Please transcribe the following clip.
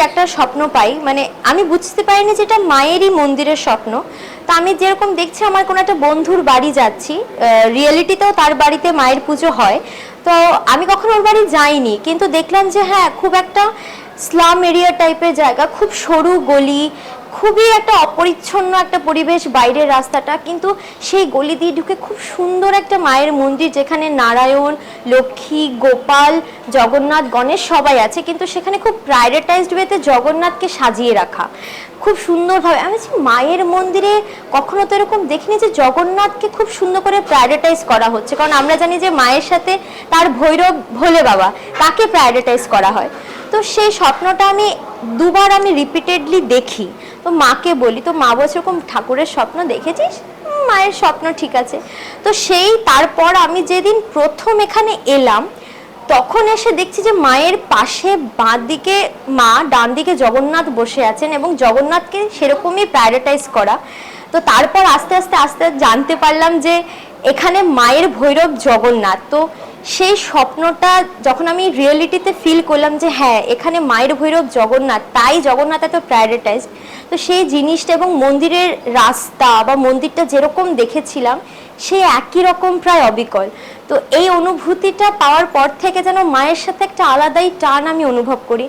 একটা স্বপ্ন পাই, মানে আমি বুঝতে পারিনি যে এটা মায়েরই মন্দিরের স্বপ্ন। তা আমি যেরকম দেখছি আমার কোনো একটা বন্ধুর বাড়ি যাচ্ছি, রিয়েলিটিতেও তার বাড়িতে মায়ের পুজো হয়। তো আমি কখনো ওর বাড়ি যাইনি, কিন্তু দেখলাম যে হ্যাঁ খুব একটা স্লাম এরিয়া টাইপের জায়গা, খুব সরু গলি, খুবই একটা অপরিচ্ছন্ন একটা পরিবেশ বাইরের রাস্তাটা, কিন্তু সেই গলি দিয়ে ঢুকে খুব সুন্দর একটা মায়ের মন্দির, যেখানে নারায়ণ, লক্ষ্মী, গোপাল, জগন্নাথ, গণেশ সবাই আছে, কিন্তু সেখানে খুব প্রায়োরিটাইজড ওয়েতে জগন্নাথকে সাজিয়ে রাখা খুব সুন্দরভাবে। আমি বলছি মায়ের মন্দিরে কখনো তো এরকম দেখিনি যে জগন্নাথকে খুব সুন্দর করে প্রায়োরিটাইজ করা হচ্ছে, কারণ আমরা জানি যে মায়ের সাথে তার ভৈরব ভোলে বাবা, তাকে প্রায়োরিটাইজ করা হয়। তো সেই স্বপ্নটা আমি দুবার আমি রিপিটেডলি দেখি। তো মাকে বলি, তো মা বলছে এরকম ঠাকুরের স্বপ্ন দেখেছিস? মায়ের স্বপ্ন ঠিক আছে। তো সেই তারপর আমি যেদিন প্রথম এখানে এলাম, তখন এসে দেখছি যে মায়ের পাশে বাঁ দিকে মা, ডান দিকে জগন্নাথ বসে আছেন, এবং জগন্নাথকে সেরকমই প্রায়োরিটাইজ করা। তো তারপর আস্তে আস্তে আস্তে জানতে পারলাম যে এখানে মায়ের ভৈরব জগন্নাথ। তো সেই স্বপ্নটা যখন আমি রিয়েলিটিতে ফিল করলাম যে হ্যাঁ এখানে মায়ের ভৈরব জগন্নাথ, তাই জগন্নাথ এত প্রায়োরিটাইজ, তো সেই জিনিসটা এবং মন্দিরের রাস্তা বা মন্দিরটা যেরকম দেখেছিলাম সেই একই রকম প্রায় অবিকল। তো এই অনুভূতিটা পাওয়ার পর থেকে যেন মায়ের সাথে একটা আলাদাই টান আমি অনুভব করি।